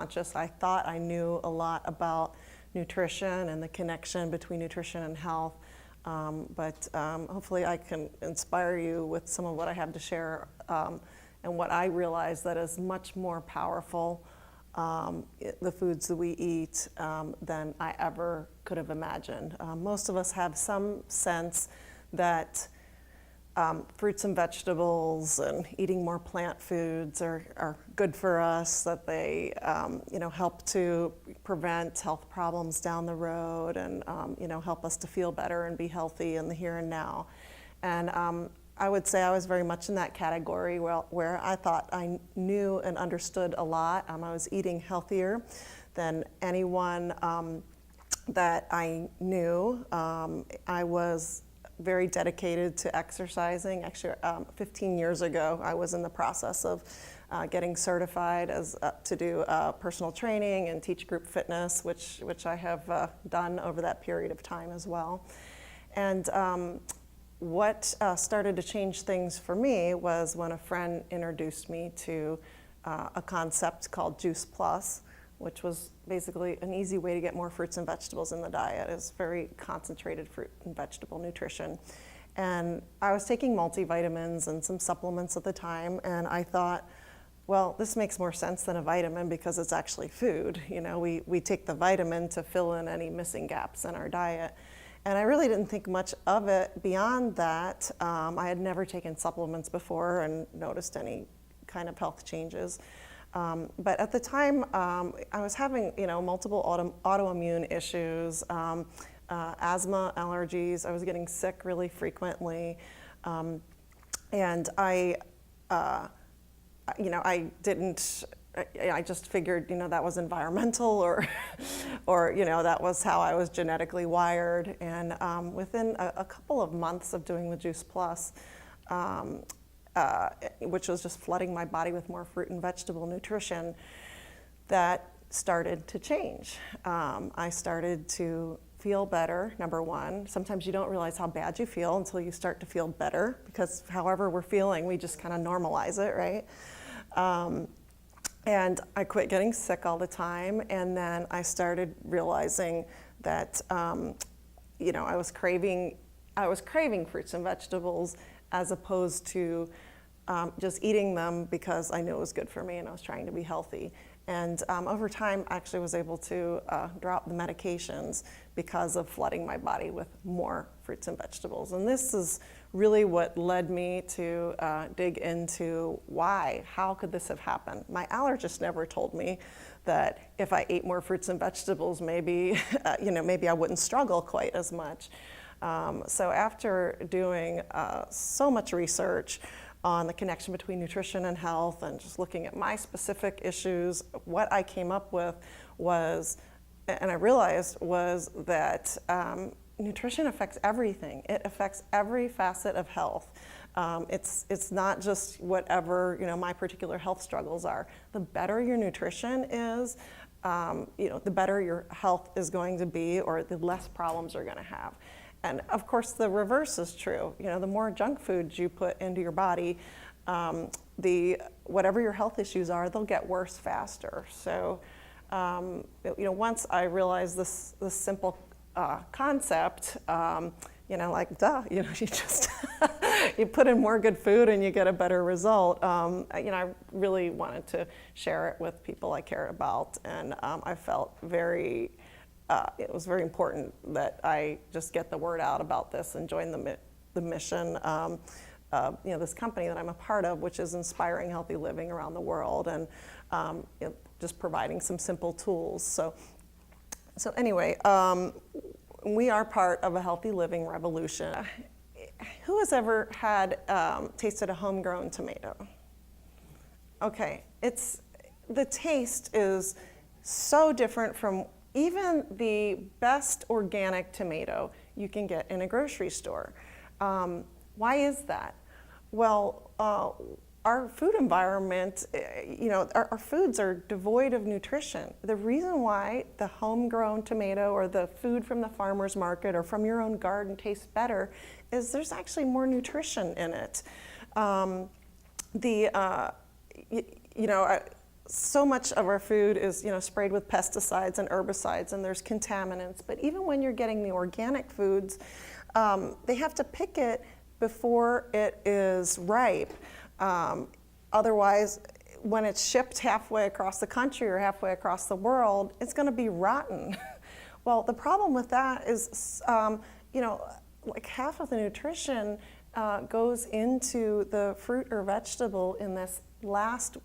conscious. I thought I knew a lot about nutrition and the connection between nutrition and health, but hopefully I can inspire you with some of what I have to share, and what I realize that is much more powerful, the foods that we eat, than I ever could have imagined. Most of us have some sense that fruits and vegetables and eating more plant foods are good for us, that they help to prevent health problems down the road, and help us to feel better and be healthy in the here and now. And I would say I was very much in that category where I thought I knew and understood a lot. I was eating healthier than anyone that I knew. I was very dedicated to exercising. Actually, 15 years ago, I was in the process of getting certified to do personal training and teach group fitness, which I have done over that period of time as well. And what started to change things for me was when a friend introduced me to a concept called Juice Plus, which was basically an easy way to get more fruits and vegetables in the diet. It's very concentrated fruit and vegetable nutrition. And I was taking multivitamins and some supplements at the time, and I thought, well, this makes more sense than a vitamin because it's actually food. We take the vitamin to fill in any missing gaps in our diet. And I really didn't think much of it beyond that. I had never taken supplements before and noticed any kind of health changes. But at the time, I was having, multiple autoimmune issues, asthma, allergies. I was getting sick really frequently, and I just figured, that was environmental, or that was how I was genetically wired. And within a couple of months of doing the Juice Plus, which was just flooding my body with more fruit and vegetable nutrition, that started to change. I started to feel better, number one. Sometimes you don't realize how bad you feel until you start to feel better, because however we're feeling, we just kind of normalize it, right? And I quit getting sick all the time, and then I started realizing that I was craving fruits and vegetables, as opposed to just eating them because I knew it was good for me and I was trying to be healthy. And over time, I actually was able to drop the medications because of flooding my body with more fruits and vegetables. And this is really what led me to dig into how could this have happened? My allergist never told me that if I ate more fruits and vegetables, maybe I wouldn't struggle quite as much. So after doing so much research on the connection between nutrition and health, and just looking at my specific issues, what I came up with was, and I realized was that nutrition affects everything. It affects every facet of health. It's not just whatever my particular health struggles are. The better your nutrition is, the better your health is going to be, or the less problems you're going to have. And of course, the reverse is true. The more junk foods you put into your body, whatever your health issues are, they'll get worse faster. So, once I realized this simple concept, you just you put in more good food and you get a better result. I really wanted to share it with people I care about, and I felt it was very important that I just get the word out about this and join the mission of this company that I'm a part of, which is inspiring healthy living around the world, and just providing some simple tools. So anyway, we are part of a healthy living revolution. Who has ever tasted a homegrown tomato? Okay, the taste is so different from even the best organic tomato you can get in a grocery store. Why is that? Well, our food environment, our foods are devoid of nutrition. The reason why the homegrown tomato or the food from the farmer's market or from your own garden tastes better is there's actually more nutrition in it. so much of our food is, sprayed with pesticides and herbicides, and there's contaminants. But even when you're getting the organic foods, they have to pick it before it is ripe. Otherwise, when it's shipped halfway across the country or halfway across the world, it's going to be rotten. Well, the problem with that is, like half of the nutrition goes into the fruit or vegetable in this last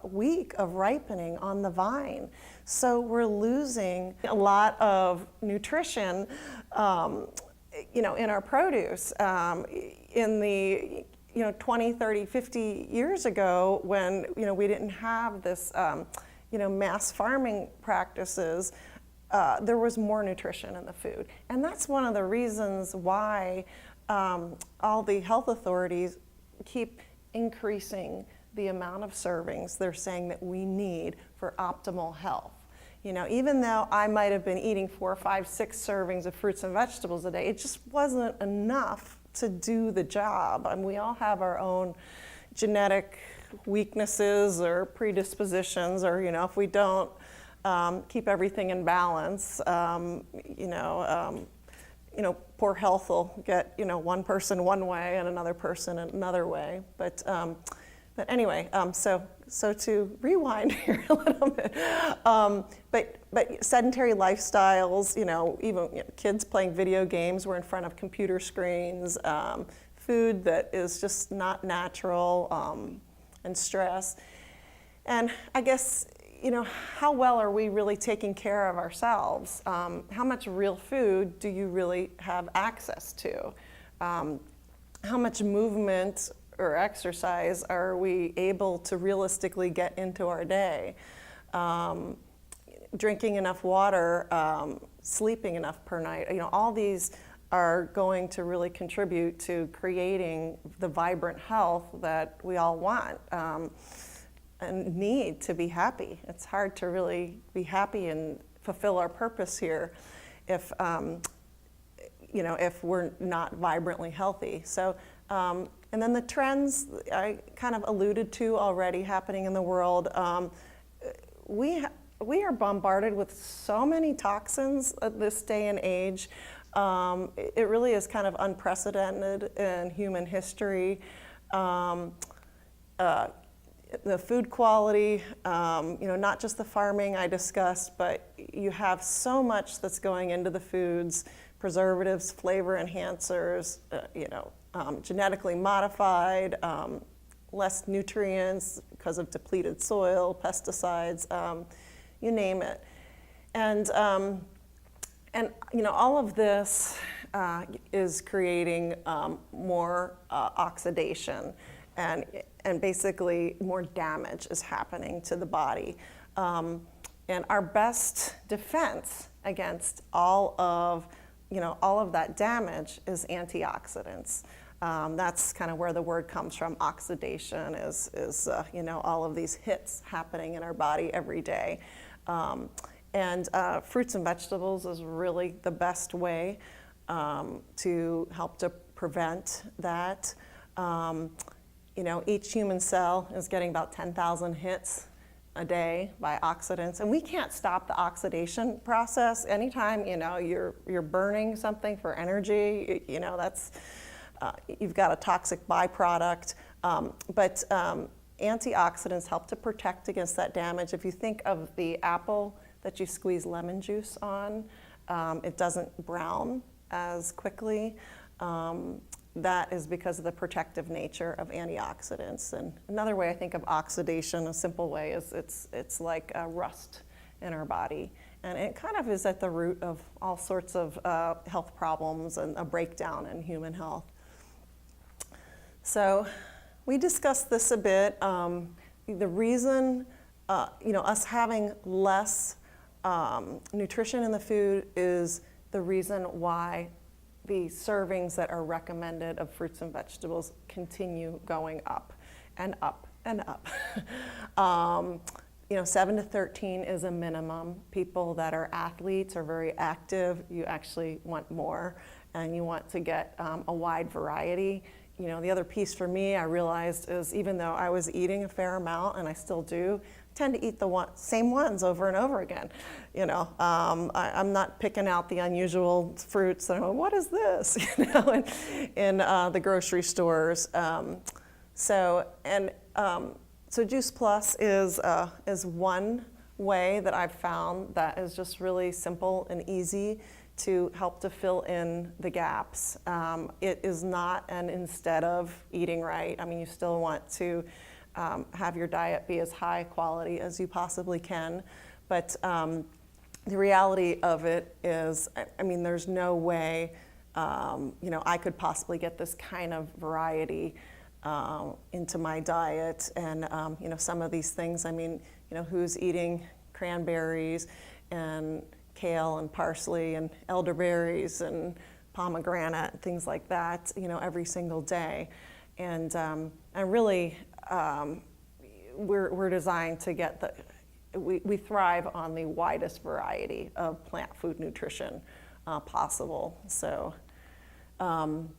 week of ripening on the vine. So we're losing a lot of nutrition, in our produce. In the 20, 30, 50 years ago, when we didn't have this mass farming practices, there was more nutrition in the food. And that's one of the reasons why all the health authorities keep increasing the amount of servings they're saying that we need for optimal health. Even though I might have been eating 4, 5, 6 servings of fruits and vegetables a day, it just wasn't enough to do the job. And we all have our own genetic weaknesses or predispositions, or if we don't keep everything in balance, poor health will get one person one way and another person another way. But anyway, so to rewind here a little bit, but sedentary lifestyles, even kids playing video games, we're in front of computer screens, food that is just not natural, and stress. And I guess, how well are we really taking care of ourselves? How much real food do you really have access to? How much movement or exercise are we able to realistically get into our day? Drinking enough water, sleeping enough per night, all these are going to really contribute to creating the vibrant health that we all want and need to be happy. It's hard to really be happy and fulfill our purpose here if if we're not vibrantly healthy. So, and then the trends I kind of alluded to already happening in the world. We are bombarded with so many toxins at this day and age. It really is kind of unprecedented in human history. The food quality, not just the farming I discussed, but you have so much that's going into the foods, preservatives, flavor enhancers, genetically modified, less nutrients because of depleted soil, pesticides, you name it. And all of this is creating more oxidation, and basically more damage is happening to the body. And our best defense against all of that damage is antioxidants. That's kind of where the word comes from. Oxidation is all of these hits happening in our body every day. And fruits and vegetables is really the best way to help to prevent that. Each human cell is getting about 10,000 hits a day by oxidants, and we can't stop the oxidation process. Anytime you're burning something for energy, that's you've got a toxic byproduct. But antioxidants help to protect against that damage. If you think of the apple that you squeeze lemon juice on, it doesn't brown as quickly. That is because of the protective nature of antioxidants. And another way I think of oxidation, a simple way, is it's like rust in our body. And it kind of is at the root of all sorts of health problems and a breakdown in human health. So we discussed this a bit. The reason, us having less nutrition in the food is the reason why the servings that are recommended of fruits and vegetables continue going up and up and up. 7 to 13 is a minimum. People that are athletes or very active, you actually want more, and you want to get a wide variety. The other piece for me I realized is, even though I was eating a fair amount, and I still do, tend to eat the same ones over and over again. You know, I'm not picking out the unusual fruits and what is this? You know, in the grocery stores. So Juice Plus is one way that I've found that is just really simple and easy to help to fill in the gaps. It is not an instead of eating right. I mean, you still want to have your diet be as high quality as you possibly can, but the reality of it is, I mean, there's no way, you know, I could possibly get this kind of variety into my diet. And, you know, some of these things, I mean, you know, who's eating cranberries and kale and parsley and elderberries and pomegranate and things like that, you know, every single day. And really, we're designed to get we thrive on the widest variety of plant food nutrition possible. So, you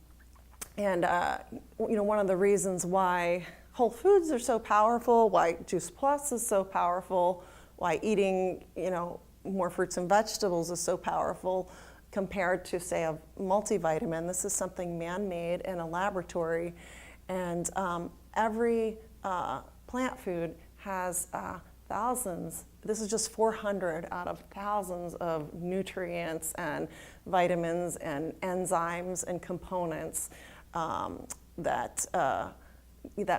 know, one of the reasons why whole foods are so powerful, why Juice Plus is so powerful, why eating, you know, more fruits and vegetables is so powerful compared to, say, a multivitamin. This is something man-made in a laboratory, and every plant food has thousands. This is just 400 out of thousands of nutrients and vitamins and enzymes and components that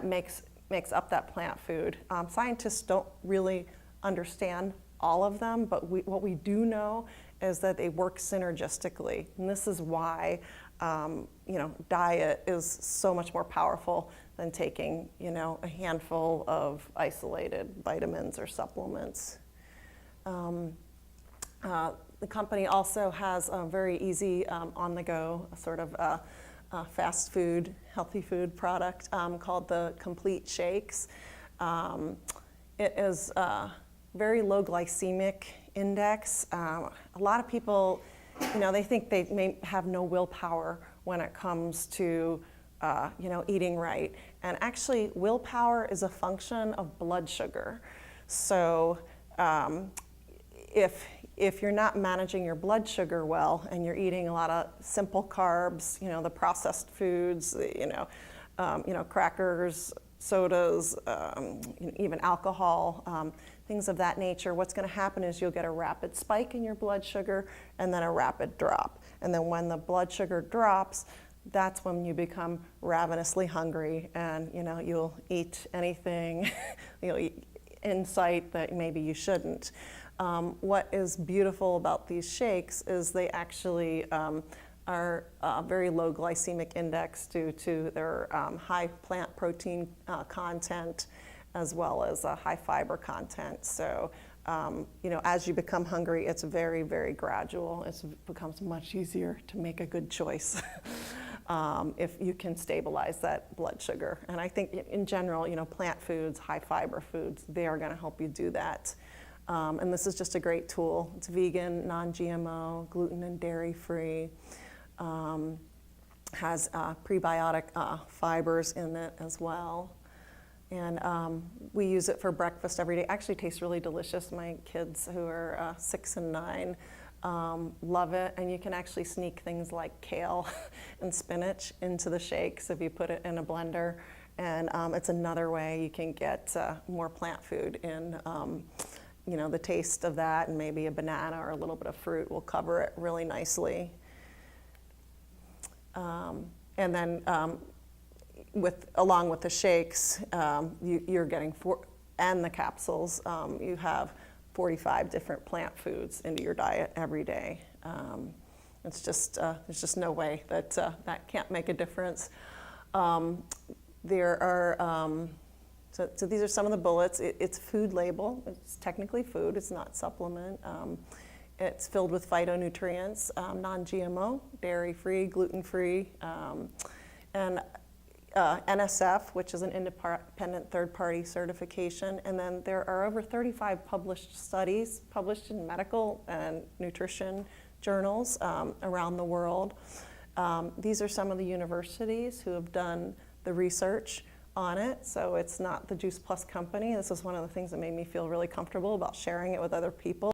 makes up that plant food. Scientists don't really understand all of them, but what we do know is that they work synergistically, and this is why you know, diet is so much more powerful than taking, you know, a handful of isolated vitamins or supplements. The company also has a very easy on-the-go sort of fast food, healthy food product called the Complete Shakes. It is very low glycemic index. A lot of people, you know, they think they may have no willpower when it comes to, you know, eating right. And actually, willpower is a function of blood sugar. So if you're not managing your blood sugar well and you're eating a lot of simple carbs, you know, the processed foods, you know, crackers, sodas, even alcohol, things of that nature, what's going to happen is you'll get a rapid spike in your blood sugar and then a rapid drop. And then when the blood sugar drops, that's when you become ravenously hungry, and you know, you'll eat anything you'll eat in sight that maybe you shouldn't. What is beautiful about these shakes is they actually are very low glycemic index due to their high plant protein content as well as high fiber content. So, you know, as you become hungry, it's very, very gradual. It becomes much easier to make a good choice if you can stabilize that blood sugar. And I think in general, you know, plant foods, high fiber foods, they are going to help you do that. And this is just a great tool. It's vegan, non-GMO, gluten and dairy free. Has prebiotic fibers in it as well. And we use it for breakfast every day. Actually tastes really delicious. My kids who are 6 and 9 love it. And you can actually sneak things like kale and spinach into the shakes if you put it in a blender. And it's another way you can get more plant food in. You know, the taste of that and maybe a banana or a little bit of fruit will cover it really nicely. And then along with the shakes, you're getting and the capsules, you have 45 different plant foods into your diet every day. It's just there's just no way that that can't make a difference. There are so these are some of the bullets. It's food label. It's technically food. It's not supplement. It's filled with phytonutrients, non-GMO, dairy-free, gluten-free, and NSF, which is an independent third-party certification. And then there are over 35 published studies published in medical and nutrition journals around the world. These are some of the universities who have done the research on it, so it's not the Juice Plus company. This is one of the things that made me feel really comfortable about sharing it with other people.